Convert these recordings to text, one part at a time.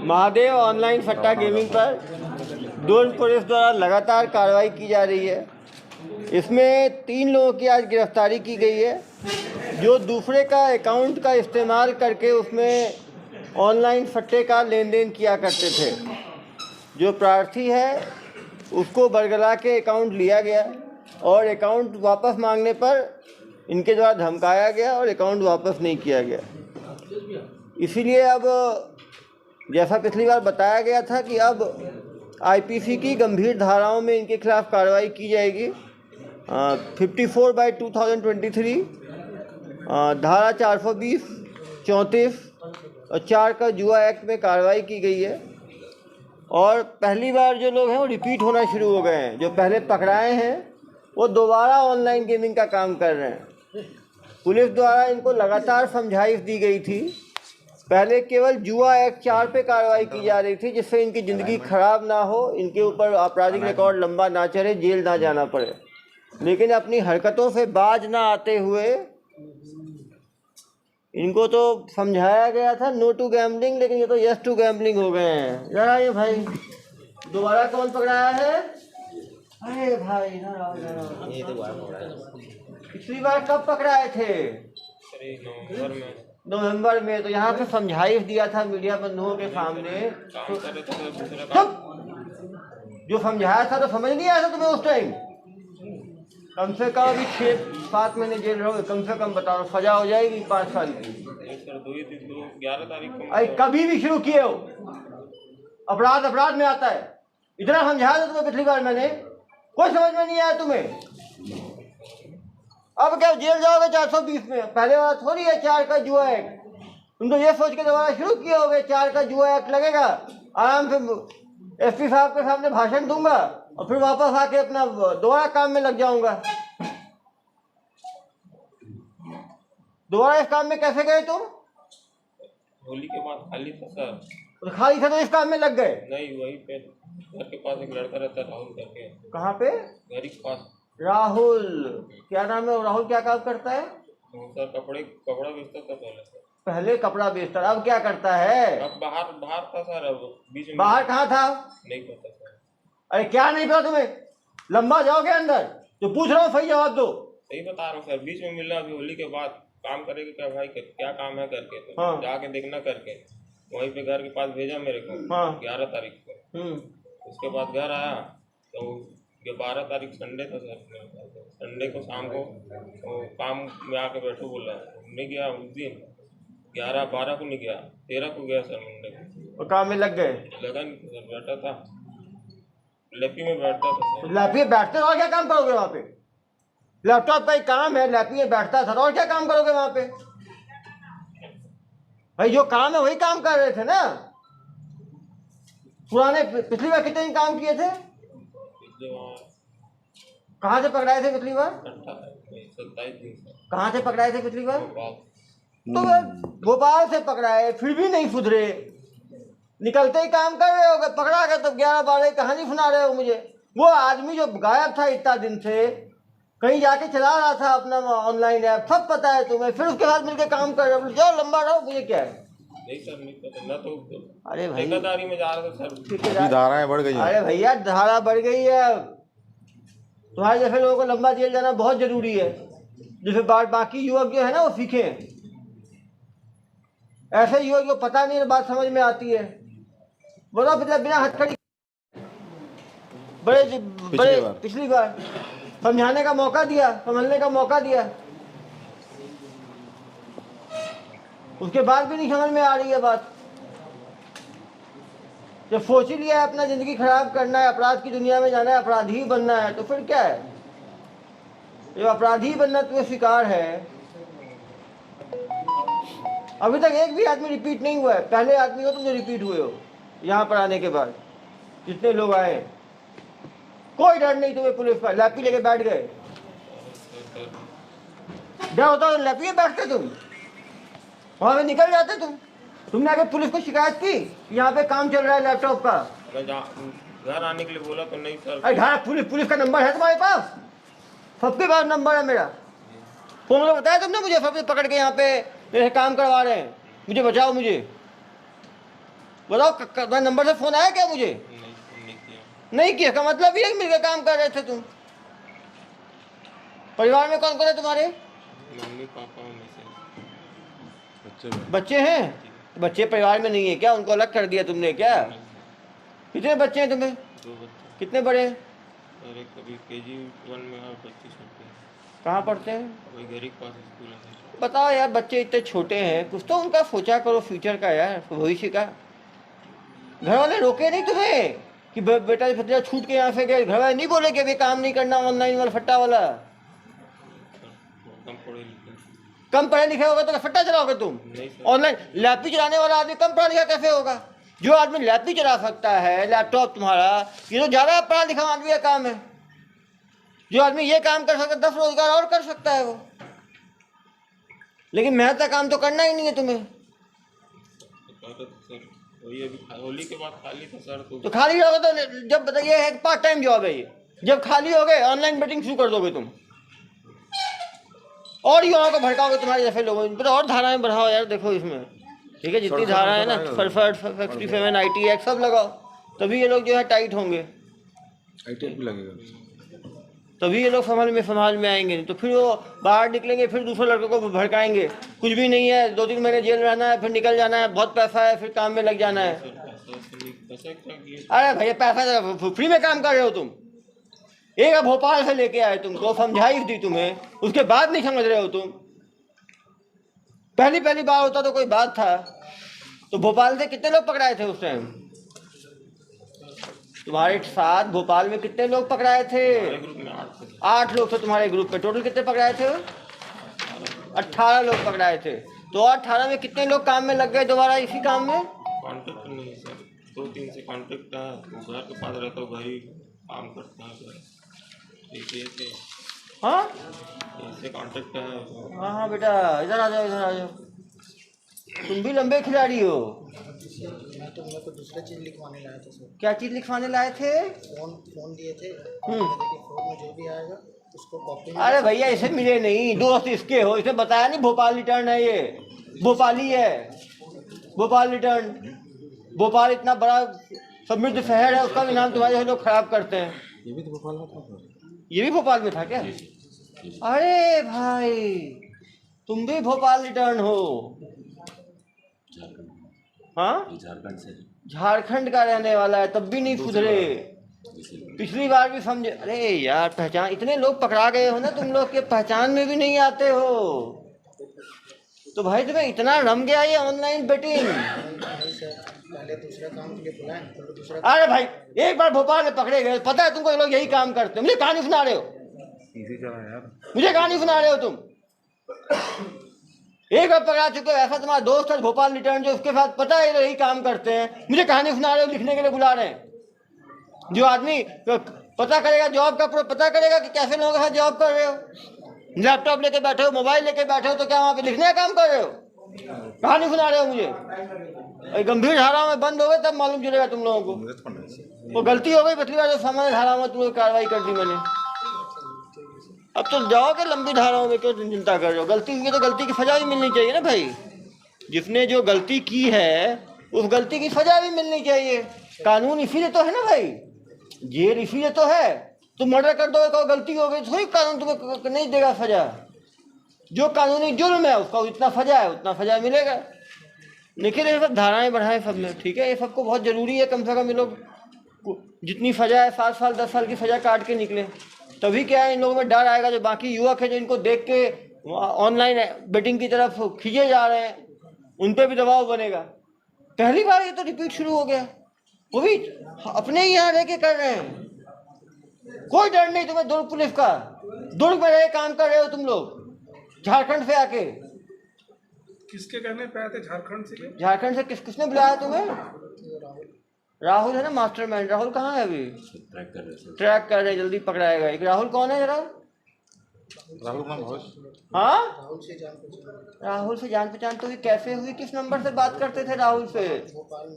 Mahadev online सट्टा gaming पर दुर्ग police द्वारा लगातार कार्रवाई की जा रही है। इसमें 3 लोगों की आज गिरफ्तारी की गई है, जो दूसरे का अकाउंट का इस्तेमाल करके उसमें ऑनलाइन सट्टे का लेन देन किया करते थे। जो प्रार्थी है उसको बरगला के अकाउंट लिया गया और अकाउंट वापस मांगने पर इनके द्वारा धमकाया गया और अकाउंट वापस नहीं किया गया। इसीलिए अब जैसा पिछली बार बताया गया था कि अब आईपीसी की गंभीर धाराओं में इनके खिलाफ कार्रवाई की जाएगी। 54/2023 धारा 420, 34 और 4 का जुआ एक्ट में कार्रवाई की गई है। और पहली बार जो लोग हैं वो रिपीट होना शुरू हो गए हैं। जो पहले पकड़ाए हैं वो दोबारा ऑनलाइन गेमिंग का काम कर रहे हैं। पुलिस द्वारा इनको लगातार समझाइश दी गई थी। पहले केवल जुआ एक्ट 4 पे कार्रवाई की जा रही थी, जिससे इनकी ज़िंदगी खराब ना हो, इनके ऊपर आपराधिक रिकॉर्ड लंबा ना चढ़े, जेल ना जाना पड़े। लेकिन अपनी हरकतों से बाज ना आते हुए इनको तो समझाया गया था नो टू गैम्बलिंग, लेकिन ये तो यस टू गैम्बलिंग हो गए हैं। जरा ये भाई दोबारा कौन पकड़ाया है? अरे भाई ये पिछली बार कब पकड़ाए थे? नवंबर में। तो यहाँ पे समझाइश दिया था मीडिया बंधुओं के सामने। जो समझाया था तो समझ नहीं आया था तुम्हें उस टाइम? कम से कम अभी 6-7 महीने जेल रहोगे कम से कम। बता रहा सजा हो जाएगी 5 साल की। 11 तारीख को अरे कभी भी शुरू किए हो अपराध में आता है। इतना समझाया था तुम्हें पिछली बार मैंने, कोई समझ में नहीं आया तुम्हें। अब क्या जेल जाओगे 420 में? पहले बार थोड़ी है 4 का जुआ एक्ट। तुम तो ये सोच के दोबारा शुरू किए होगे 4 का जुआ एक्ट लगेगा, आराम से एसपी साहब के सामने भाषण दूंगा और फिर वापस आके अपना दोबारा काम में लग जाऊंगा। दोबारा इस काम में कैसे गए तुम? होली के बाद खाली था सर। तो खाली था तो इस काम में लग गए? नहीं, वही पे घर के पास एक लड़का रहता है राहुल करके। कहाँ पे? घर के पास। राहुल क्या नाम है? राहुल क्या काम करता है? सर कपड़ा बेचता था पहले। पहले कपड़ा बेचता, अब क्या करता है? अब बाहर था सर। अब बीच में बाहर कहाँ था? नहीं पता सर। अरे क्या नहीं पता तुम्हें? लंबा जाओगे अंदर तो पूछ रहा हूँ, सही जवाब दो। सही बता रहा हूँ सर। बीच में मिलना अभी होली के बाद। काम करेगा क्या भाई? क्या काम है करके तो हाँ। जाके देखना करके। वहीं पे घर के पास भेजा मेरे को। हाँ। 11 तारीख को। उसके बाद घर आया तो ये 12 तारीख संडे था सर। संडे को शाम को तो काम में आके बैठो बोला। नहीं गया उस दिन। 11-12 को नहीं गया, 13 को गया सर मंडे को। और काम में लग गए? लगा नहीं सर, बैठा था लैपी में बैठता था सर। लैपी में बैठते और क्या काम करोगे वहाँ पे? लैपटॉप का ही काम है, लैपी में बैठता था और क्या काम करोगे वहाँ पे? भाई जो काम है वही काम कर रहे थे ना। पुराने पिछली बार कितने दिन काम किए थे? कहाँ से पकड़ाए थे पिछली बार? 27 दिन। कहाँ से पकड़ाए थे पिछली बार? तो भोपाल से पकड़ाए, फिर भी नहीं सुधरे। निकलते ही काम कर रहे हो, पकड़ा गए तो 11-12 कहानी सुना रहे हो मुझे। वो आदमी जो गायब था इतना दिन से, कहीं जाके चला रहा था अपना ऑनलाइन ऐप, सब पता है तुम्हें, फिर उसके बाद मिलके काम कर रहे हो। जाओ लंबा रहो, मुझे क्या है? नहीं सर, नहीं पता ना। तो अरे भाई ठेकेदारी में जा रहा था सर। धाराएं बढ़ गई। अरे भैया धारा बढ़ गई है। तुम्हारे जैसे लोगों को लंबा जेल जाना बहुत जरूरी है, जैसे बाकी युवक जो है ना वो सीखे। ऐसे युवक जो पता नहीं बात समझ में आती है, बोलो बिना हथकड़ी बड़े पिछली बार समझाने का मौका दिया, समझने का मौका दिया, उसके बाद भी नहीं समझ में आ रही है बात। जब सोच ही लिया है अपना जिंदगी खराब करना है, अपराध की दुनिया में जाना है, अपराधी बनना है, तो फिर क्या है? जो अपराधी बनना तुम्हें स्वीकार है, अभी तक एक भी आदमी रिपीट नहीं हुआ है। पहले आदमी हो तुम जो रिपीट हुए हो यहाँ पर आने के बाद। जितने लोग आए कोई डर नहीं तुम्हें पुलिस का। लैपी लेके बैठ गए। डर होता तो लैपी में बैठते तुम, वहां पे निकल जाते तुम। तुमने आगे पुलिस को शिकायत की यहाँ पे काम चल रहा है लैपटॉप का? घर आने के लिए बोला तो नहीं सर। अरे घर पुलिस का नंबर है तुम्हारे पास? सबके पास नंबर है मेरा। फोन में बताया तुमने मुझे? सब पकड़ के यहाँ पे मेरे काम करवा रहे हैं, मुझे बचाओ मुझे। बताओ मैं नंबर से फोन आया क्या मुझे? नहीं किया। नहीं किया का मतलब ये है कि मिलकर काम कर रहे थे तुम। परिवार में कौन कौन है तुम्हारे? मम्मी पापा और मिसेज। बच्चे हैं? जी। तो बच्चे परिवार में नहीं है क्या? उनको अलग कर दिया तुमने क्या? नहीं, कितने बच्चे हैं तुम्हें? 2 बच्चे। कितने बड़े हैं? और एक अभी KG 1 में और बच्चे छोटे हैं। कहाँ पढ़ते हैं? वही घर के पास स्कूल है सर। बताओ यार, बच्चे इतने छोटे हैं, कुछ तो उनका सोचा करो फ्यूचर का यार, भविष्य का। घर वाले रोके नहीं तुम्हें कि बेटा भतीजा छूट के यहाँ से गए? घर वाले नहीं बोले कि अभी काम नहीं करना ऑनलाइन वाला फट्टा वाला? सर कम पढ़े लिखे। कम पढ़े लिखे होगा तो फट्टा चलाओगे तुम? नहीं सर। ऑनलाइन लैपटॉप चलाने वाला आदमी कम पढ़ा लिखा कैसे होगा? जो आदमी लैपटॉप चला सकता है, लैपटॉप तुम्हारा, ये तो ज्यादा पढ़ा लिखा आदमी का काम है। जो आदमी ये काम कर सकता है 10 रोजगार और कर सकता है वो। लेकिन मेहनत का काम तो करना ही नहीं है तुम्हें। सर वही अभी होली के बाद खाली था सर, तो खाली रहोगे तो जब बताइए है पार्ट टाइम जॉब है ये, जब खाली हो गए ऑनलाइन बेटिंग शुरू कर दोगे तुम, और युवाओं को भड़काओगे तुम्हारे जैसे लोगों पर, और धाराएं बढ़ाओ यार। देखो इसमें ठीक है, जितनी धारा है ना, 57 IT एक्ट सब लगाओ, तभी ये लोग जो है टाइट होंगे, IT भी लगेगा। तभी ये लोग संभाल में आएंगे। नहीं तो फिर वो बाहर निकलेंगे, फिर दूसरे लड़कों को भड़काएंगे, कुछ भी नहीं है, 2-3 महीने जेल रहना है, फिर निकल जाना है, बहुत पैसा है, फिर काम में लग जाना है। पैसा क्या किए? अरे भैया पैसा फ्री में काम कर रहे हो तुम। एक भोपाल से लेके आए तुमको, समझाई दी तुम्हें, उसके बाद नहीं समझ रहे हो तुम। पहली बार होता तो कोई बात था। तो भोपाल से कितने लोग पकड़ाए थे उस टाइम? तुम्हारे साथ भोपाल में कितने लोग पकड़ाए थे? हमारे ग्रुप में 8 थे। 8 लोग थे तुम्हारे ग्रुप में। टोटल कितने पकड़ाए थे? 18 लोग पकड़ाए थे। तो 18 में कितने लोग काम में लग गए दोबारा इसी काम में? कॉन्ट्रैक्ट नहीं है सर, 2-3 से कॉन्ट्रैक्ट है, वो घर के पास रहता है, घर ही काम करता है सर। ऐसे हाँ ऐसे कॉन्ट्रैक्ट है। हाँ बेटा, इधर आ जाओ, इधर आ जाओ। तुम भी लंबे खिलाड़ी हो। मैं तो मेरे को दूसरा चीज़ लिखवाने लाया था सर। क्या चीज लिखवाने लाए थे? फोन दिए थे। हम्म। देखिए फोन में जो भी आएगा उसको कॉपी में। अरे भैया इसे मिले नहीं, दोस्त इसके हो, इसे बताया नहीं भोपाल रिटर्न है, ये भोपाली है, भोपाल रिटर्न। भोपाल इतना बड़ा समृद्ध शहर है, उसका भी नाम तुम्हारे लोग खराब करते हैं। ये भी तो भोपाल में था। ये भी भोपाल में था क्या? अरे भाई तुम भी भोपाल रिटर्न हो? हाँ, झारखंड का रहने वाला है, तब भी नहीं सुधरे। पिछली बार भी समझे। अरे यार पहचान, इतने लोग पकड़ा गए हो ना तुम लोग के पहचान में भी नहीं आते हो। तो भाई तुम्हें इतना रम गया ये ऑनलाइन बेटिंग। नहीं सर, पहले दूसरा काम के लिए बुलाएं, फिर दूसरा। अरे भाई एक बार भोपाल में पकड़े गए, पता है तुमको ये लोग यही काम करते हैं। मुझे कहानी सुना रहे हो? इजी चला यार। मुझे कहानी सुना रहे हो तुम? एक बार पकड़ा चुके हो, ऐसा तुम्हारा दोस्त है भोपाल रिटर्न जो, उसके साथ पता है ये लोग यही काम करते हैं। मुझे कहानी सुना रहे हो, लिखने के लिए बुला रहे हैं। जो आदमी पता करेगा जॉब का, पता करेगा कि कैसे लोगों के साथ जॉब कर रहे हो, लैपटॉप लेके बैठे हो, मोबाइल लेके बैठे हो, तो क्या वहां पे लिखने का काम कर रहे हो? कहानी सुना रहे हो मुझे? गंभीर धाराओं में बंद हो गए तब मालूम चलेगा तुम लोगों को। वो गलती हो गई, पिछली बार जो सामान्य धाराओं में तुम लोग कार्रवाई कर दी मैंने। अब तो जाओगे लंबी धाराओं में, क्यों चिंता कर रहे हो? गलती हुई तो गलती की सजा भी मिलनी चाहिए ना भाई। जिसने जो गलती की है उस गलती की सजा भी मिलनी चाहिए। कानून इसीलिए तो है ना भाई, जेल इसीलिए तो है। तुम मर्डर कर दो, कोई गलती हो गई, थोड़ी कानून तुम्हें नहीं देगा सजा। जो कानूनी जुर्म है उसका जितना सजा है उतना सजा मिलेगा। लेकिन ये सब धाराएं बढ़ाएं सब में, ठीक है, ये सबको बहुत जरूरी है। कम से कम ये लोग जितनी सजा है 7 साल 10 साल की सजा काट के निकले, तभी क्या है इन लोगों में डर आएगा। जो बाकी युवक है जो इनको देख के ऑनलाइन बेटिंग की तरफ खींचे जा रहे हैं, उन पर भी दबाव बनेगा। पहली बार ये तो रिपीट शुरू हो गया, वो भी अपने ही यहाँ रह के कर रहे हैं। कोई डर नहीं तुम्हें दुर्ग पुलिस का। दुर्ग में रह काम कर रहे हो तुम लोग, झारखंड से आके। किसके कहने पे आए थे झारखंड से? झारखंड से किसने बुलाया तुम्हें? राहुल है ना मास्टरमाइंड। राहुल कहाँ है अभी? ट्रैक कर रहे, जल्दी पकड़ाएगा। एक राहुल कौन है जरा? राहुल नाम भोज। हाँ, राहुल से जान पहचान। राहुल से जान पहचान तो कैसे हुई? किस नंबर से बात करते थे राहुल से? भोपाल में।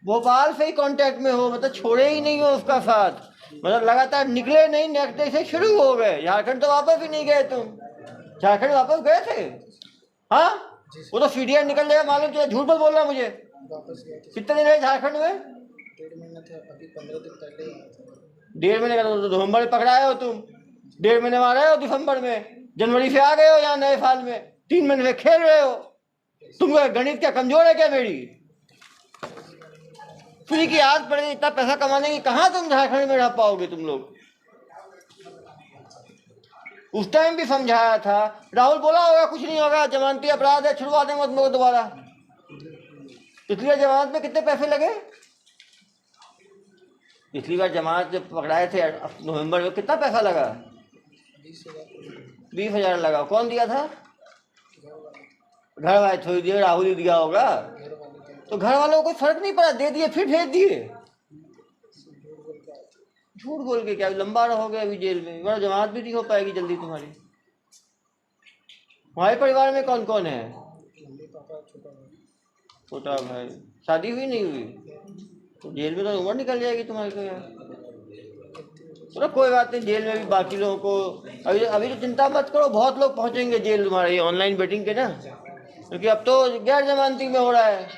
भोपाल से ही कांटेक्ट में हो, मतलब छोड़े ही नहीं हो उसका साथ, मतलब लगातार निकले नहीं, नेक्स्ट डे से शुरू हो गए। झारखंड तो वापस ही नहीं गए तुम? झारखंड वापस गए थे? हाँ, वो तो CDR निकल जाएगा मालूम चला। झूठ मत बोल रहा मुझे। वापस गया था। कितने दिन रहे झारखंड में? 1.5 महीना था, अभी 15 दिन पहले ही आया था। 1.5 महीने का तो दिसंबर में पकड़ाए हो तुम, 1.5 महीने में आ रहे हो दिसंबर में, जनवरी से आ गए हो यहाँ नए साल में, 3 महीने से खेल रहे हो। तुम गणित क्या कमजोर है क्या मेरी? फ्री की आदत पड़ेगी, इतना पैसा कमाने की, कहाँ तुम झारखंड में रह पाओगे तुम लोग? उस टाइम भी समझाया था, राहुल बोला होगा कुछ नहीं होगा, जमानती अपराध है, छुड़वा देंगे तुम लोग दोबारा। पिछली बार जमानत में कितने पैसे लगे? पिछली बार जमानत जब पकड़ाए थे नवंबर में, कितना पैसा लगा? 20,000 लगा। कौन दिया था? घर वाले थोड़ी दिए, राहुल ही दिया होगा। तो घर वालों को कोई फर्क नहीं पड़ा, दे दिए फिर भेज दिए। झूठ बोल के क्या लंबा रहोगे अभी जेल में? बड़ा जमानत भी नहीं हो पाएगी जल्दी तुम्हारी। हमारे परिवार में कौन कौन है? छोटा भाई, शादी हुई नहीं हुई? तो जेल में तो उम्र निकल जाएगी तुम्हारी तो यार। चलो कोई बात नहीं, जेल में भी बाकी लोगों को अभी तो चिंता मत करो, बहुत लोग पहुंचेंगे जेल तुम्हारे ऑनलाइन बेटिंग के ना, क्योंकि अब तो गैर जमानती में हो रहा है।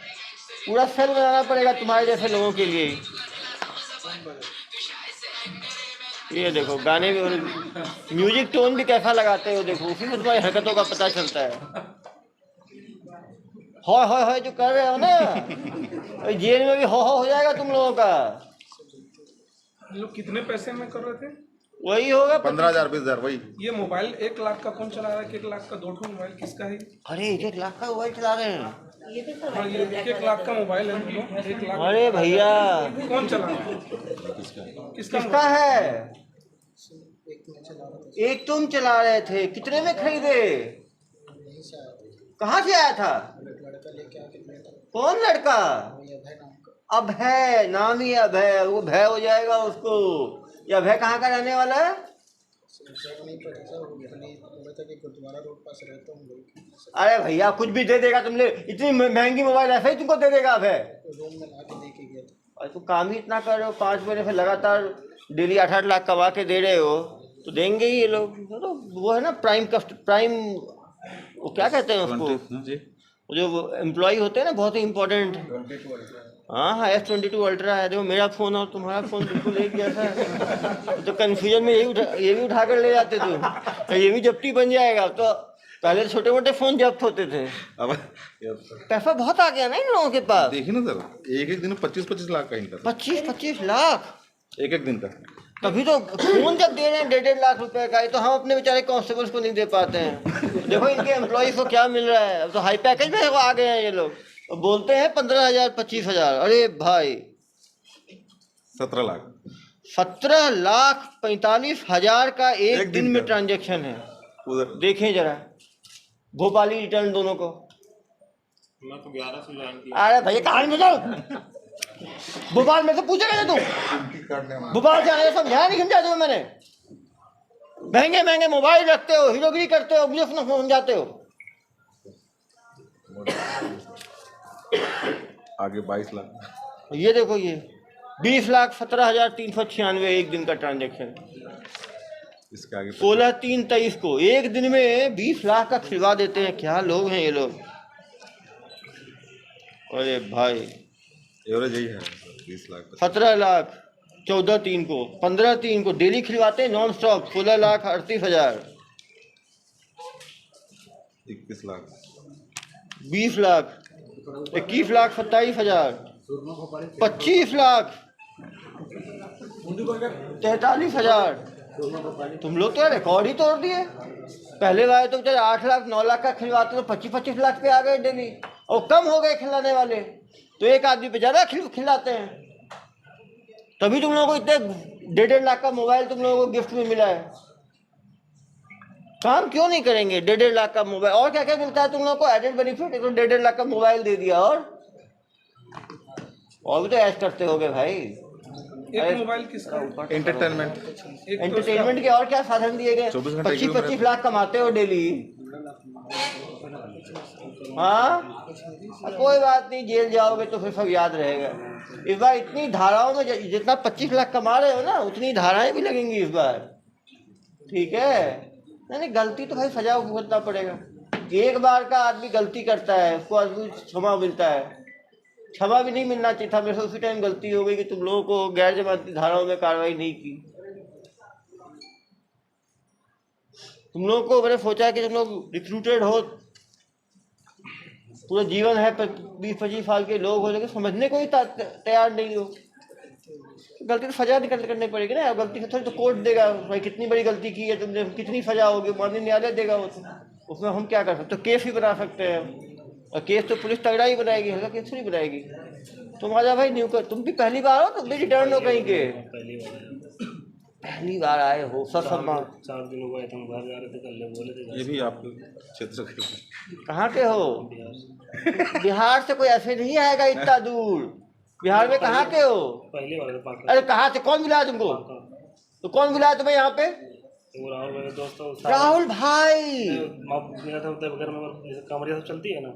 पूरा सेल बनाना पड़ेगा तुम्हारे जैसे लोगों के लिए। ये देखो गाने भी, म्यूजिक टोन भी कैसा लगाते हो देखो, उसी में तुम्हारी हरकतों का पता चलता है। हो जो कर रहे हो ना, जेल में भी हो जाएगा तुम लोगों का। लोग कितने पैसे में कर रहे थे? वही होगा 15,000 20,000 वही। ये मोबाइल 1 लाख का कौन चला रहा है? 1 लाख का 2 मोबाइल किसका है? अरे 1 लाख का मोबाइल चला रहे हैं? हाँ, ये 1 लाख का मोबाइल है दोनों, 1 लाख। अरे भैया कौन चला रहा है? किसका है? एक मैं चला रहा था, एक तुम चला रहे थे, कितने में खरीदे? यहीं से आया था। कहाँ से आया था? एक लड़का लेके आके मैं था, कौन लड़का? वही अभय नाम का। अभय, नाम ही अभय, वो भय हो जाएगा उसको। ये अभय कहाँ का रहने वाला है? एग्जैक्ट नहीं पता था, वो खाली बोला था कि गुरुद्वारा रोड पास रहता हूँ लोग। अरे भैया कुछ भी दे देगा तुमने, इतनी महंगी मोबाइल ऐसे ही तुमको दे देगा अभय? रूम में ला के दे के गया था। और तुम काम ही इतना कर रहे हो, 5 महीने से लगातार डेली 8-8 लाख कमा के दे रहे हो, तो देंगे ही ये लोग। तो वो है ना प्राइम, वो क्या कहते हैं उसको, वो जो एम्प्लॉय होते हैं ना बहुत ही इंपॉर्टेंट। हाँ S22 अल्ट्रा है। देखो मेरा फ़ोन और तुम्हारा फ़ोन बिल्कुल एक जैसा है, तो कन्फ्यूजन में ये भी उठा कर ले जाते तुम, तो ये भी जब्ती बन जाएगा। तो पहले छोटे मोटे फ़ोन जब्त होते थे, अब पैसा बहुत आ गया ना इन लोगों के पास। देखिए ना सर, एक दिन में 25-25 लाख का इनका 25-25 लाख एक दिन का। तभी तो फोन जब दे रहे हैं 1.5 लाख रुपए का, ये तो हम अपने बेचारे कांस्टेबल्स को नहीं दे पाते हैं। देखो इनके एम्प्लॉइज को क्या मिल रहा है। अब तो हाई पैकेज में आ गए हैं ये लोग, और बोलते हैं 15,000 25,000। अरे भाई 17 लाख 17,45,000 का एक दिन में का। ट्रांजेक्शन है। उधर देखें जरा भोपाली रिटर्न दोनों को। मैं तो 11 से ज्वाइन किया। अरे भैया कहानी में जाओ, भोपाल में से पूछेगा तुम, भोपाल से आने समझाया नहीं, समझा तुम्हें मैंने? महंगे महंगे मोबाइल रखते हो, हीरोगिरी करते हो, मुझे समझाते हो। आगे 22 लाख। ये देखो ये 20,17,396 एक दिन का ट्रांजेक्शन। इसके आगे 16/3/23 को एक दिन में 20 लाख का खिलवा देते हैं। क्या लोग हैं ये लोग। अरे भाई एवरेज यही है 20 लाख। 17 लाख 14/3 को, 15/3 को डेली खिलवाते हैं नॉन स्टॉप। 16,38,000, 21 लाख, 20 लाख, 21,27,000, 25 लाख, 43,000। तुम लोग तो रिकॉर्ड ही तोड़ दिए। पहले वाले तो बेचारे 8 लाख 9 लाख का खिलवाते तो 25-25 लाख पे आ गए डेली, और कम हो गए खिलाने वाले, तो एक आदमी पे ज़्यादा खिलाते हैं। तभी तुम लोगों को इतने 1.5 लाख का मोबाइल तुम लोगों को गिफ्ट में मिला है। काम क्यों नहीं करेंगे? 1.5 लाख का मोबाइल, और क्या क्या मिलता है तुम लोगों को एडेड बेनिफिट? तो 1.5 लाख का मोबाइल दे दिया, और भी तो ऐश करते होगे भाई। एक मोबाइल किसका? एंटरटेनमेंट के और क्या साधन दिए गए? 25-25 लाख कमाते हो डेली। हाँ कोई बात नहीं, जेल जाओगे तो फिर सब याद रहेगा। इस बार इतनी धाराओं में जितना 25 लाख कमा रहे हो ना, उतनी धाराएं भी लगेंगी इस बार। ठीक है, नहीं गलती तो भाई सजा भुगतना पड़ेगा। एक बार का आदमी गलती करता है, उसको आदमी क्षमा मिलता है, क्षमा भी नहीं मिलना चाहिए था। मेरे से उसी टाइम गलती हो गई कि तुम लोगों को गैर जमानती धाराओं में कार्रवाई नहीं की। तुम लोगों को मैंने सोचा कि तुम लोग रिक्रूटेड हो, पूरा जीवन है, 20-25 साल के लोग हो, लेकिन समझने को ही तैयार नहीं हो। गलती तो सजा करनी पड़ेगी ना, गलती से थोड़ी तो कोर्ट देगा भाई कितनी बड़ी गलती की है तुमने, कितनी सजा होगी, माननीय न्यायालय देगा वो। तो उसमें हम क्या कर सकते, तो केस भी बना सकते हैं, और केस तो पुलिस तगड़ा ही बनाएगी, हल्का केस थोड़ी बनाएगी। तुम आजा भाई न्यू कर, तुम भी पहली बार हो, तुम भी रिटर्न हो कहीं के, पहली बार आए हो। सब 4 दिन हुए थे, हम घर जा रहे थे, कल बोले थे। ये भी आपके क्षेत्र के कहाँ के हो? बिहार से कोई ऐसे नहीं आएगा इतना दूर। बिहार में कहाँ के हो? पहली बार पाक। अरे कहाँ से, कौन बुलाया तुमको? तो कौन बुलाया तुम्हें यहाँ पे? वो राहुल मेरे दोस्त। राहुल भाई मेरा था घर में कमरिया सब चलती है ना,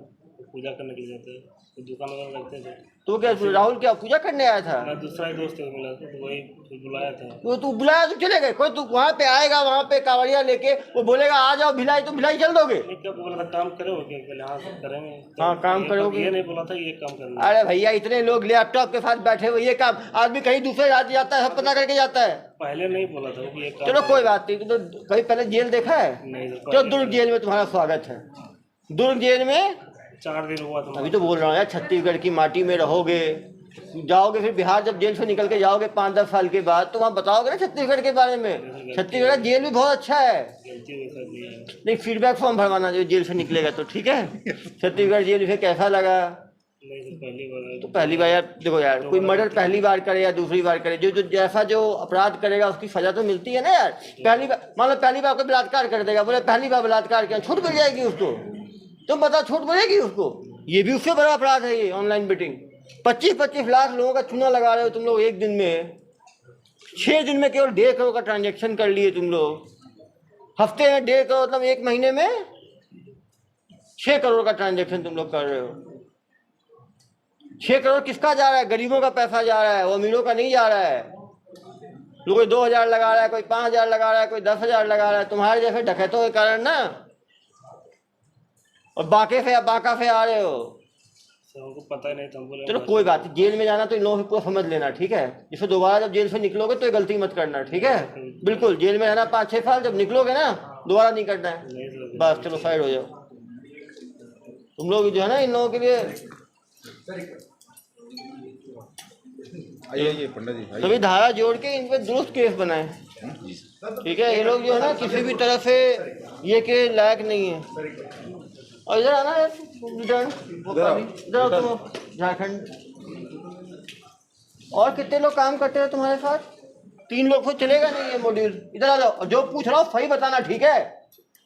पूजा करने के लिए जाते हैं, तो दुकान वगैरह लगते थे। तो क्या राहुल क्या पूजा करने आया था? मैं दूसरा ही दोस्त मिला था, तो वही बुलाया था। तो तू बुलाया तो चले गए? कोई तू वहाँ पे आएगा, वहाँ पे कांवड़िया लेके, वो बोलेगा आ जाओ भिलाई, तो भिलाई चल दोगे? क्या बोला था, काम करोगे? हाँ करेंगे। हाँ काम करोगे। ये नहीं बोला था ये काम करना। अरे भैया इतने लोग लैपटॉप के साथ बैठे हुए, ये काम आदमी कहीं दूसरे राज्य जाता है, सब पता करके जाता है। पहले नहीं बोला था कि ये काम। चलो कोई बात नहीं, तो कहीं पहले जेल देखा है? नहीं। चलो दुर्ग जेल में तुम्हारा स्वागत है। दुर्ग जेल में 4 दिन हुआ था। अभी तो बोल रहा हूँ यार, छत्तीसगढ़ की माटी में रहोगे, जाओगे, फिर बिहार जब जेल से निकल के जाओगे 5-10 साल के बाद, तो वहाँ बताओगे ना छत्तीसगढ़ के बारे में। छत्तीसगढ़ जेल भी बहुत अच्छा है। नहीं, फीडबैक फॉर्म भरवाना जो जेल से निकलेगा तो, ठीक है? छत्तीसगढ़ जेल फिर कैसा लगा? तो पहली बार यार देखो यार, कोई मर्डर पहली बार करे या दूसरी बार करे, जो जैसा जो अपराध करेगा उसकी सजा तो मिलती है ना यार। पहली बार मान लो पहली बार कोई बलात्कार कर देगा, बोले पहली बार बलात्कार किया, छूट मिल जाएगी उसको? तुम बताओ छूट मिलेगी उसको? ये भी उससे बड़ा अपराध है ये ऑनलाइन बेटिंग। 25-25 लाख लोगों का चूना लगा रहे हो तुम लोग एक दिन में। 6 दिन में केवल 1.5 करोड़ का ट्रांजेक्शन कर लिए तुम लोग। हफ्ते में 1.5 करोड़, मतलब 1 महीने में 6 करोड़ का ट्रांजेक्शन तुम लोग कर रहे हो। 6 करोड़ किसका जा रहा है? गरीबों का पैसा जा रहा है, वो अमीरों का नहीं जा रहा है। कोई 2,000 लगा रहा है, कोई 5,000 लगा रहा है, कोई 10,000 लगा रहा है, तुम्हारे जैसे डकैतों के कारण ना। और बाके से या बाका से आ रहे हो, हमको पता ही नहीं था। बोले चलो कोई बात नहीं, जेल में जाना तो इन लोगों से पूरा समझ लेना, ठीक है? जिससे दोबारा जब जेल से निकलोगे तो ये गलती मत करना, ठीक है? बिल्कुल, जेल में रहना 5-6 साल, जब निकलोगे ना दोबारा नहीं करना है। बस चलो साइड हो जाओ। तुम लोग जो है ना, इन लोगों के लिए आइए पंडित जी आइए। सभी धारा जोड़ के इन पे दुरुस्त केस बनाए, ठीक है? ये लोग जो है ना किसी भी तरह से ये के लायक नहीं है। और इधर आना है, इधर तुम झारखंड। और कितने लोग काम करते हैं तुम्हारे साथ? 3 लोग तो चलेगा नहीं ये मॉड्यूल। इधर आ जाओ, जो पूछ रहा हूँ सही बताना, ठीक है?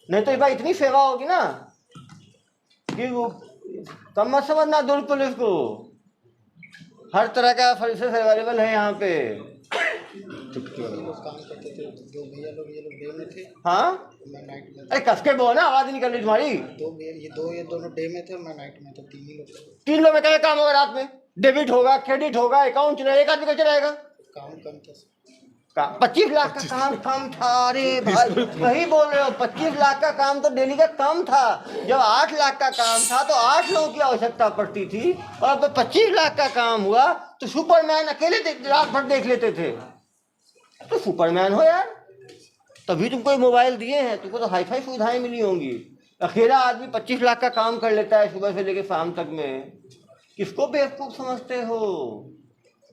नहीं तो भाई इतनी सेवा होगी ना कि वो कम मत समझना दुर्ग पुलिस को। हर तरह का सर्विसेज अवेलेबल है यहाँ पे। लोग काम करते थे, जो भैया लोग ये लोग डे में थे, हाँ मैं नाइट में। अरे कसके बोल ना, आवाज नहीं निकल रही तुम्हारी। ये दोनों डे में थे, मैं नाइट में था। 3 ही लोग थे। 3 लोग में क्या काम होगा? रात में डेबिट होगा, क्रेडिट होगा, अकाउंट चलेगा, एक आदमी का चलाएगा काम कम था। 25 लाख का काम कम था। अरे भाई वही बोल रहे हो, 25 लाख का काम तो डेली का कम था। जब 8 लाख का काम था तो 8 लोगों की आवश्यकता पड़ती थी, और अब 25 लाख का काम हुआ तो सुपरमैन अकेले रात भर देख लेते थे। तो सुपरमैन हो यार, तभी तुमको ये मोबाइल दिए हैं, तुमको तो हाईफाई सुविधाएं मिली होंगी। अकेला आदमी 25 लाख का काम कर लेता है सुबह से लेकर शाम तक में। किसको बेवकूफ समझते हो?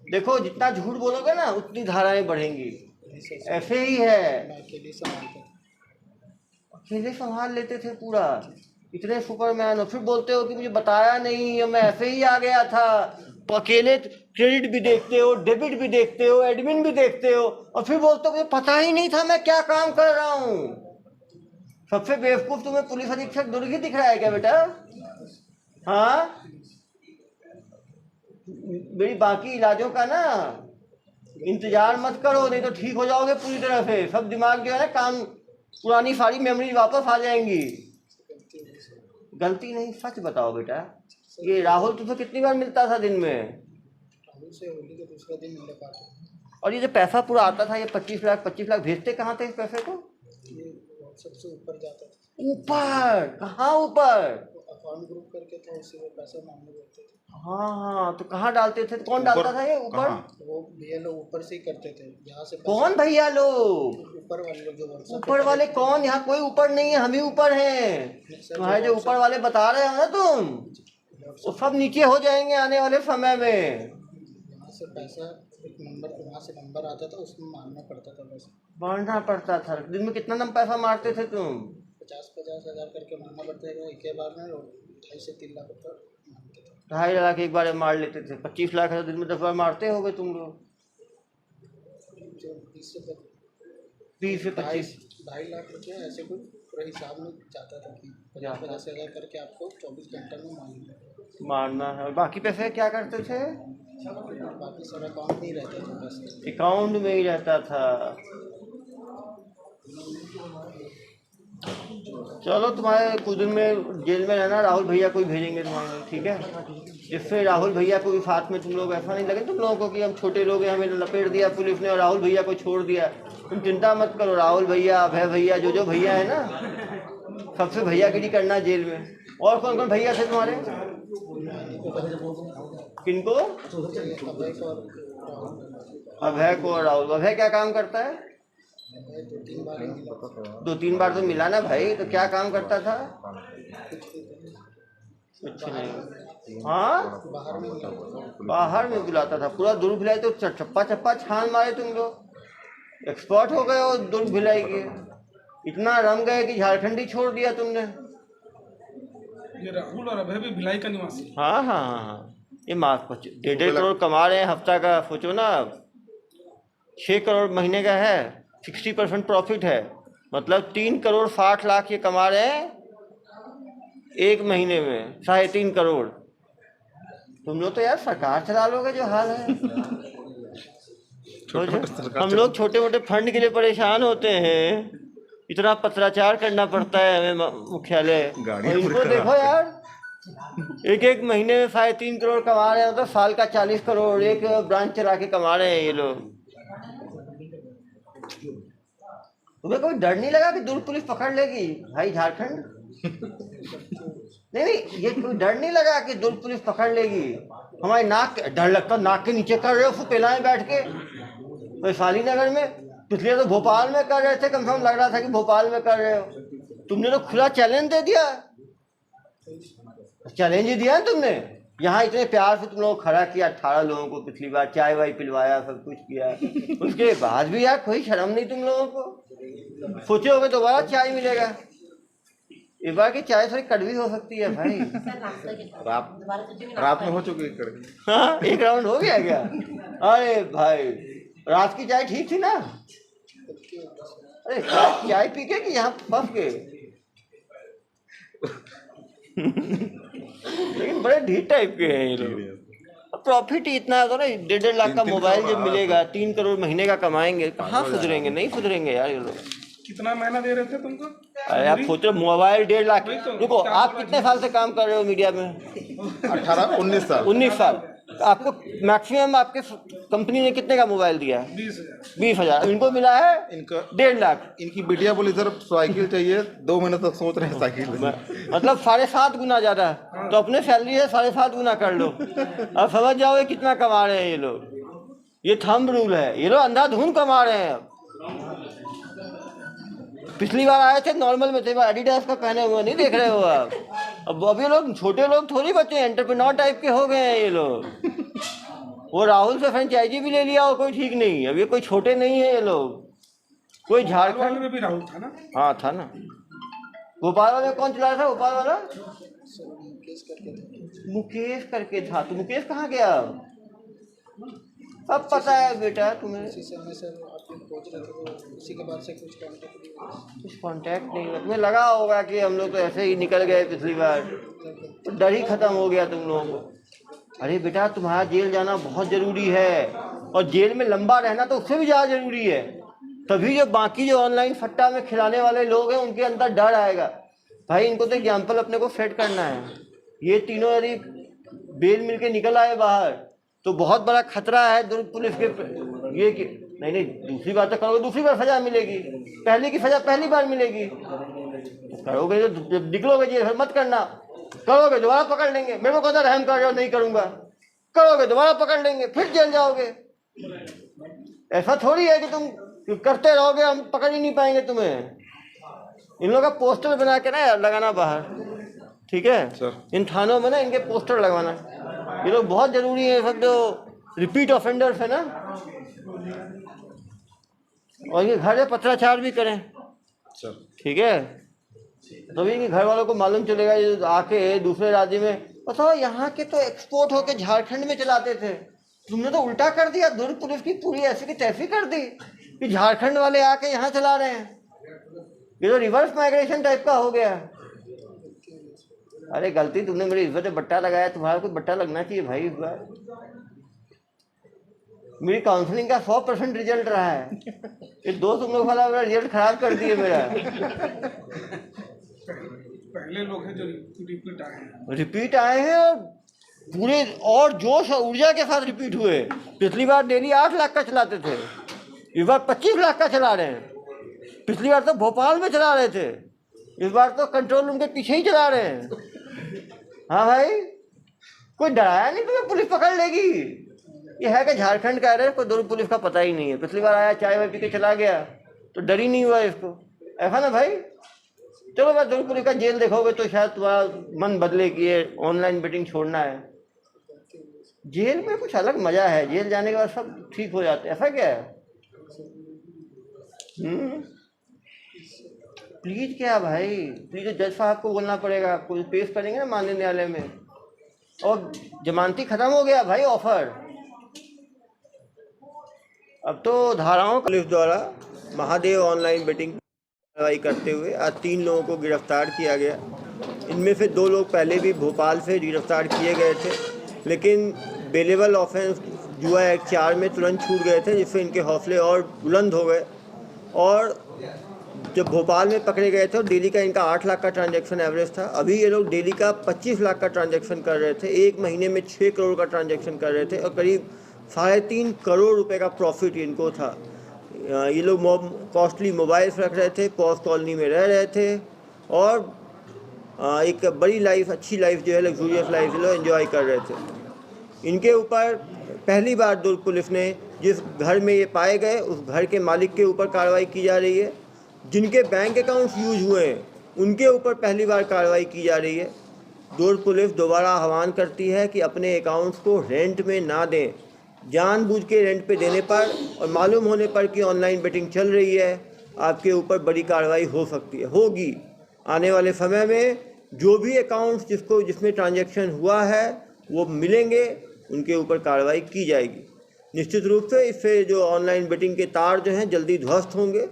देखो जितना झूठ बोलोगे ना उतनी धाराएं बढ़ेंगी। ऐसे ही है, मैं अकेले संभालता था। अकेले संभाल लेते थे पूरा, इतने सुपरमैन हो, फिर बोलते हो कि मुझे बताया नहीं, मैं ऐसे ही आ गया था। तो अकेले क्रेडिट भी देखते हो, डेबिट भी देखते हो, एडमिन भी देखते हो, और फिर बोलते हो मुझे पता ही नहीं था मैं क्या काम कर रहा हूँ। सबसे बेवकूफ तुम्हें पुलिस अधीक्षक दुर्ग ही दिख रहा है क्या बेटा? हाँ, मेरी बाकी इलाजों का ना इंतजार मत करो, नहीं तो ठीक हो जाओगे पूरी तरह से। सब दिमाग जो है ना काम, पुरानी सारी मेमोरी वापस आ जाएंगी। गलती नहीं, सच बताओ बेटा, ये राहुल तुझे कितनी बार मिलता था दिन में? राहुल से होली के दूसरा दिन मुलाकात हुई। और ये जो पैसा पूरा आता था, ये 25 लाख भेजते कहाँ थे इस पैसे को? ये व्हाट्सएप से ऊपर जाता था। ऊपर? कहाँ ऊपर? अकाउंट ग्रुप करके था, उसी में पैसा मांगने बोलते थे। हाँ हाँ, तो कहाँ डालते थे? कौन डालता था ये ऊपर? कहाँ? वो भैया लोग ऊपर से ही करते थे, यहाँ से कौन भैया लोग? ऊपर वाले लोग जो WhatsApp ऊपर वाले कौन? यहाँ कोई ऊपर नहीं है, हम ही ऊपर हैं। तुम्हारे जो ऊपर वाले बता रहे हो ना तुम, वो सब नीचे हो जाएंगे आने वाले समय में। यहाँ से पैसा एक नंबर, वहाँ से नंबर आता था, उसमें मारना पड़ता था बस। मारना पड़ता था? दिन में कितना पैसा मारते थे तुम? 50-50 हज़ार करके मारना पड़ता है, एक ही बार में 2.5 से 3 लाख रुपये मांगते थे। 2.5 लाख एक बार में मार लेते थे। 25 लाख दिन में 10 बार मारते होगे तुम लोग। जो 20 से 20 से 25 2.5 लाख रुपये ऐसे कुछ पूरा हिसाब में जाता था कि 50-50 हज़ार करके आपको 24 घंटे में मारना है। और बाकी पैसे क्या करते थे? बाकी सारा अकाउंट नहीं रहता था, बस अकाउंट में ही रहता था। चलो, तुम्हारे कुछ दिन में जेल में रहना, राहुल भैया को ही भेजेंगे तुम्हारे, ठीक है? जिससे राहुल भैया को भी साथ में तुम लोग ऐसा नहीं लगे तुम लोगों को कि हम छोटे लोग हैं, हमें लपेट दिया पुलिस ने और राहुल भैया को छोड़ दिया। तुम चिंता मत करो, राहुल भैया, अभय भैया, जो भैया है ना, सबसे भैयागिरी करना जेल में। और कौन कौन भैया थे तुम्हारे? किनको? अभय को और राहुल। अभय क्या काम करता है? 2-3 बार तो मिला ना भाई, तो क्या काम करता था? कुछ नहीं। हाँ, बाहर में बुलाता था, पूरा दुर्ग भिलाई तो चप्पा चप्पा छान मारे तुम लोग। एक्सपर्ट हो गए हो दुर्ग भिलाई के, इतना रम गए कि झारखंड ही छोड़ दिया तुमने। ये राहुल और अभय भी भिलाई का निवासी। हाँ हाँ हाँ हाँ, ये 1.5 करोड़ कमा रहे हैं हफ्ता का, सोचो ना। 6 करोड़ महीने का है, 60% प्रॉफिट है, मतलब 3 करोड़ 60 लाख ये कमा रहे हैं एक महीने में, 3.5 करोड़। तुम लोग तो यार सरकार चला लोगे जो हाल है। हम लोग छोटे मोटे फंड के लिए परेशान होते हैं, इतना पत्राचार करना पड़ता है हमें मुख्यालय। और इनको देखो यार, एक महीने में 3.5 करोड़ कमा रहे हैं, तो साल का 40 करोड़ एक ब्रांच चला के कमा रहे हैं ये लोग। तुम्हें कोई डर नहीं लगा कि दुर्ग पुलिस पकड़ लेगी भाई झारखंड? नहीं, ये कोई डर नहीं लगा कि दुर्ग पुलिस पकड़ लेगी? हमारी नाक, डर लगता नाक के नीचे कर रहे हो फुपेला में बैठ के वैशाली नगर में। पिछले तो भोपाल में कर रहे थे, कम से कम लग रहा था कि भोपाल में कर रहे हो। तुमने तो खुला चैलेंज दे दिया। चैलेंज ही दिया है तुमने। यहाँ इतने प्यार से तुम लोग खड़ा किया, 18 लोगों को पिछली बार चाय वाय पिलवाया, सब कुछ किया, उसके बाद भी यार कोई शर्म नहीं तुम लोगों को। सोचे होगे दोबारा चाय मिलेगा, इस बार की चाय थोड़ी कड़वी हो सकती है भाई। रात में हो चुकी है। हाँ, एक राउंड हो गया क्या? अरे भाई, रात की चाय ठीक थी ना? अरे चाय पी के कि यहाँ फंस गए? लेकिन बड़े ढीठ टाइप के हैं ये लोग। प्रॉफिट ही इतना होता ना, 1.5 लाख का मोबाइल जब मिलेगा, 3 करोड़ महीने का कमाएंगे, कहाँ सुधरेंगे? नहीं सुधरेंगे यार ये लोग। कितना महीना दे रहे थे तुमको? अरे आप सोचो, मोबाइल 1.5 लाख। रुको, आप कितने साल से काम कर रहे हो मीडिया में? 18-19 साल। 19 साल। आपको मैक्सिमम आपके कंपनी ने कितने का मोबाइल दिया है? 20,000। इनको मिला है इनका 1.5 लाख। इनकी बिटिया बोली सर साइकिल चाहिए, 2 महीने तक सोच रहे हैं साइकिल। मतलब 7.5 गुना ज़्यादा। तो अपने सैलरी है 7.5 गुना कर लो। अब समझ जाओ ये कितना कमा रहे हैं ये लोग। ये थंब रूल है, ये लोग अंधाधुंध कमा रहे हैं। पिछली बार आए थे नॉर्मल में थे, एडिडास का पहने हुए, नहीं देख रहे हो आप? अब अभी लोग छोटे लोग थोड़ी बच्चे एंटरप्रेन्योर टाइप के हो गए हैं ये लोग। वो राहुल से फ्रेंचाइजी भी ले लिया, वो कोई ठीक नहीं। अब ये कोई छोटे नहीं है ये लोग। कोई झारखंड में भी राहुल था ना? हाँ था ना। भोपाल वाले कौन चला रहा था? भोपाल वाला मुकेश करके था। तो मुकेश कहाँ गया? सब पता है बेटा तुम्हें। उसी के बाद से कुछ कांटेक्ट नहीं हुआ। तुम्हें लगा होगा कि हम लोग तो ऐसे ही निकल गए पिछली बार, तो डर ही खत्म हो गया तुम लोगों को। अरे बेटा, तुम्हारा जेल जाना बहुत ज़रूरी है, और जेल में लंबा रहना तो उससे भी ज़्यादा ज़रूरी है। तभी जो बाकी जो ऑनलाइन सट्टा में खिलाने वाले लोग हैं उनके अंदर डर आएगा। भाई इनको तो एग्जाम्पल अपने को सेट करना है। ये तीनों यदि बेल मिल के निकल आए बाहर तो बहुत बड़ा खतरा है दुर्ग पुलिस के। ये कि नहीं, दूसरी बार तो करोगे, दूसरी बार सजा मिलेगी। पहले की सजा पहली बार मिलेगी, करोगे तो जब निकलोगे जेल मत करना। करोगे दोबारा पकड़ लेंगे, मेरे को कहता रहम कर रहे हो नहीं करूंगा, करोगे दोबारा पकड़ लेंगे, फिर जेल जाओगे। ऐसा थोड़ी है कि तुम करते रहोगे हम पकड़ ही नहीं पाएंगे तुम्हें। इन लोगों का पोस्टर बना के ना लगाना बाहर, ठीक है सर। इन थानों में ना इनके पोस्टर लगवाना, ये लोग बहुत जरूरी है, सब जो रिपीट ऑफेंडर्स है ना, और ये घर में पत्राचार भी करें, सर ठीक है, तभी इनके घर वालों को मालूम चलेगा। ये आके दूसरे राज्य में बताओ, यहाँ के तो एक्सपोर्ट होके झारखंड में चलाते थे, तुमने तो उल्टा कर दिया, दुर्ग पुलिस की पूरी ऐसी की तैसी कर दी कि झारखंड वाले आके यहाँ चला रहे हैं। ये तो रिवर्स माइग्रेशन टाइप का हो गया। अरे गलती तुमने मेरी इज्जत में बट्टा लगाया, तुम्हारा कोई बट्टा लगना चाहिए भाई। इस बार मेरी काउंसलिंग का 100% रिजल्ट रहा है, ये दो तुम लोग वाला मेरा रिजल्ट खराब कर दिए मेरा। पहले लोग हैं जो रिपीट आए हैं, रिपीट आए हैं और पूरे और जोश और ऊर्जा के साथ रिपीट हुए। पिछली बार डेली 8 लाख का चलाते थे, इस बार 25 लाख का चला रहे हैं। पिछली बार तो भोपाल में चला रहे थे, इस बार तो कंट्रोल रूम के पीछे ही चला रहे हैं। हाँ भाई, कोई डराया नहीं तुम्हें पुलिस पकड़ लेगी। ये है कि झारखंड का है, कोई दुर्ग पुलिस का पता ही नहीं है। पिछली बार आया चाय वाय पी के चला गया तो डर ही नहीं हुआ इसको, ऐसा ना भाई। चलो भाई, दुर्ग पुलिस का जेल देखोगे तो शायद तुम्हारा मन बदले कि ये ऑनलाइन बेटिंग छोड़ना है। जेल में कुछ अलग मजा है, जेल जाने के बाद सब ठीक हो जाते हैं। ऐसा क्या है? प्लीज क्या भाई, प्लीज जज साहब को बोलना पड़ेगा, कुछ पेश करेंगे ना माननीय न्यायालय में। और जमानती खत्म हो गया भाई, ऑफर। अब तो धाराओं पुलिस द्वारा महादेव ऑनलाइन बेटिंग कार्रवाई करते हुए आज 3 लोगों को गिरफ्तार किया गया। इनमें से 2 लोग पहले भी भोपाल से गिरफ्तार किए गए थे, लेकिन बेलेबल ऑफेंस जुआ एक्ट 4 में तुरंत छूट गए थे, जिससे इनके हौसले और बुलंद हो गए। और जब भोपाल में पकड़े गए थे और डेली का इनका 8 लाख का ट्रांजैक्शन एवरेज था, अभी ये लोग डेली का 25 लाख का ट्रांजैक्शन कर रहे थे। एक महीने में 6 करोड़ का ट्रांजैक्शन कर रहे थे और करीब 3.5 करोड़ रुपए का प्रॉफिट इनको था। ये लोग कॉस्टली मोबाइल्स रख रहे थे, पॉस कॉलोनी में रह रहे थे और एक बड़ी लाइफ, अच्छी लाइफ जो है, लग्जूरियस लाइफ लोग एंजॉय कर रहे थे। इनके ऊपर पहली बार दुर्ग पुलिस ने जिस घर में ये पाए गए उस घर के मालिक के ऊपर कार्रवाई की जा रही है। जिनके बैंक अकाउंट्स यूज हुए हैं उनके ऊपर पहली बार कार्रवाई की जा रही है। दुर्ग पुलिस दोबारा आह्वान करती है कि अपने अकाउंट्स को रेंट में ना दें। जानबूझ के रेंट पे देने पर और मालूम होने पर कि ऑनलाइन बेटिंग चल रही है, आपके ऊपर बड़ी कार्रवाई हो सकती है, होगी। आने वाले समय में जो भी अकाउंट्स जिसमें ट्रांजैक्शन हुआ है वो मिलेंगे, उनके ऊपर कार्रवाई की जाएगी। निश्चित रूप से इससे जो ऑनलाइन बेटिंग के तार जो हैं जल्दी ध्वस्त होंगे।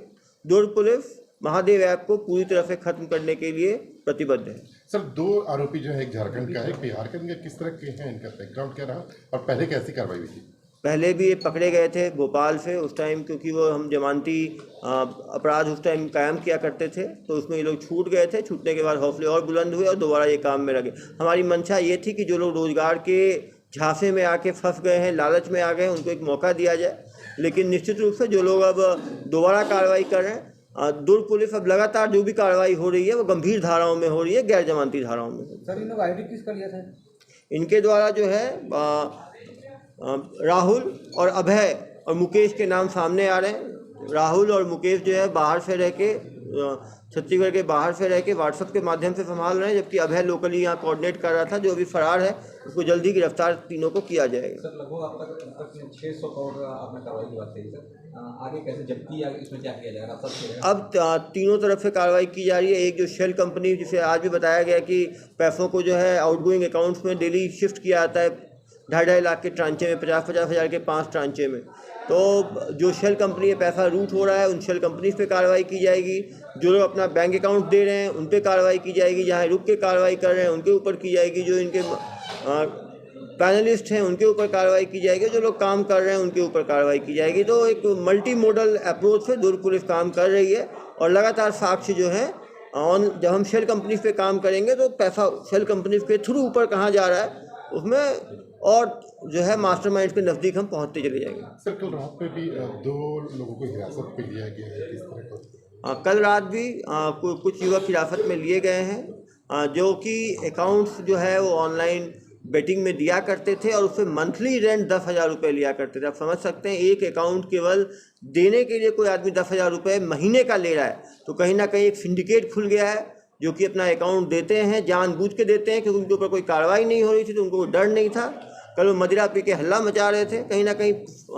दुर्ग पुलिस महादेव ऐप को पूरी तरह से खत्म करने के लिए प्रतिबद्ध है। सर, 2 आरोपी जो है, एक झारखंड का है, एक बिहार का, इनका किस तरह के हैं, इनका बैकग्राउंड क्या रहा और पहले कैसी कार्रवाई हुई थी? पहले भी ये पकड़े गए थे भोपाल से, उस टाइम क्योंकि वो हम जमानती अपराध उस टाइम कायम किया करते थे, तो उसमें ये लोग छूट गए थे। छूटने के बाद हौसले और बुलंद हुए और दोबारा ये काम में लगे। हमारी मंशा ये थी कि जो लोग रोजगार के झांसे में आके फंस गए हैं, लालच में आ गए हैं, उनको एक मौका दिया जाए। लेकिन निश्चित रूप से जो लोग अब दोबारा कार्रवाई कर रहे हैं, दुर्ग पुलिस अब लगातार जो भी कार्रवाई हो रही है वो गंभीर धाराओं में हो रही है, गैर जमानती धाराओं में। सर, इन लोग आईडी किसका लिया था? इनके द्वारा जो है राहुल और अभय और मुकेश के नाम सामने आ रहे हैं। राहुल और मुकेश जो है बाहर से रह के, छत्तीसगढ़ के बाहर से रह के व्हाट्सएप के माध्यम से संभाल रहे हैं, जबकि अभय लोकली यहाँ कोऑर्डिनेट कर रहा था, जो अभी फरार है। उसको जल्दी गिरफ्तार तीनों को किया जाएगा। सर, लगभग अब तक 600 करोड़ आपने कार्रवाई की बात कही सर, आगे कैसे जब्ती, आगे इसमें क्या किया जाएगा? अब तीनों तरफ से कार्रवाई की जा रही है। एक जो शेल कंपनी, जिसे आज भी बताया गया कि पैसों को जो है आउटगोइंग अकाउंट्स में डेली शिफ्ट किया जाता है 2.5 लाख के ट्रांचे में, 50-50 हज़ार के 5 ट्रांचे में। तो जो शेल कंपनी में पैसा रूट हो रहा है, उन शेल कंपनीज पे कार्रवाई की जाएगी। जो लोग अपना बैंक अकाउंट दे रहे हैं उन पे कार्रवाई की जाएगी। जहाँ रुक के कार्रवाई कर रहे हैं उनके ऊपर की जाएगी। जो इनके पैनलिस्ट हैं उनके ऊपर कार्रवाई की जाएगी। जो लोग काम कर रहे हैं उनके ऊपर कार्रवाई की जाएगी। तो एक मल्टी मॉडल अप्रोच से दुर्ग पुलिस काम कर रही है और लगातार साक्ष्य जो है जब हम शेल कंपनीज पे काम करेंगे तो पैसा शेल कंपनीज के थ्रू ऊपर कहाँ जा रहा है उसमें और जो है मास्टरमाइंड के नज़दीक हम पहुंचते चले जाएंगे। सर, कल रात पे भी 2 लोगों को हिरासत पे लिया गया है, किस तरह का? कल रात भी कुछ युवक हिरासत में लिए गए हैं। जो कि अकाउंट्स जो है वो ऑनलाइन बेटिंग में दिया करते थे और उससे मंथली रेंट 10,000 रुपये लिया करते थे। आप समझ सकते हैं, एक अकाउंट केवल देने के लिए कोई आदमी 10,000 रुपये महीने का ले रहा है, तो कहीं ना कहीं एक सिंडिकेट खुल गया है जो कि अपना अकाउंट देते हैं, जानबूझ के देते हैं, क्योंकि उनके ऊपर कोई कार्रवाई नहीं हो रही थी तो उनको डर नहीं था। कल वो मदिरा पी के हल्ला मचा रहे थे, कहीं ना कहीं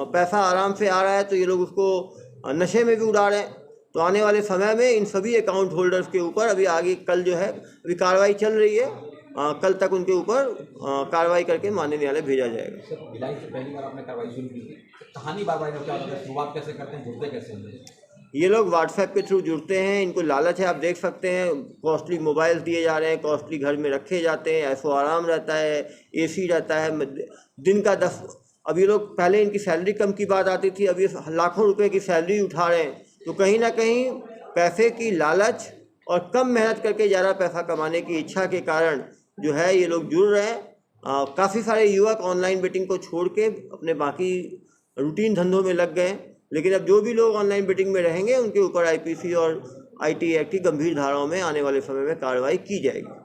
पैसा आराम से आ रहा है तो ये लोग उसको नशे में भी उड़ा रहे हैं। तो आने वाले समय में इन सभी अकाउंट होल्डर्स के ऊपर अभी आगे कल जो है अभी कार्रवाई चल रही है, कल तक उनके ऊपर कार्रवाई करके माननीय न्यायालय भेजा जाएगा। सर भिलाई से पहली बार आपने कार्रवाई शुरू की थी, कहानी बार बार क्या होता है, शुरुआत कैसे करते हैं, जुड़ते कैसे हैं? ये लोग व्हाट्सएप के थ्रू जुड़ते हैं, इनको लालच है, आप देख सकते हैं कॉस्टली मोबाइल्स दिए जा रहे हैं, कॉस्टली घर में रखे जाते हैं, ऐसो आराम रहता है, एसी रहता है, दिन का 10। अब ये लोग पहले इनकी सैलरी कम की बात आती थी, अब ये लाखों रुपए की सैलरी उठा रहे हैं। तो कहीं ना कहीं पैसे की लालच और कम मेहनत करके ज़्यादा पैसा कमाने की इच्छा के कारण जो है ये लोग जुड़ रहे हैं। काफ़ी सारे युवक ऑनलाइन बेटिंग को छोड़ के अपने बाकी रूटीन धंधों में लग गए, लेकिन अब जो भी लोग ऑनलाइन बेटिंग में रहेंगे उनके ऊपर आईपीसी और आईटी एक्ट की गंभीर धाराओं में आने वाले समय में कार्रवाई की जाएगी।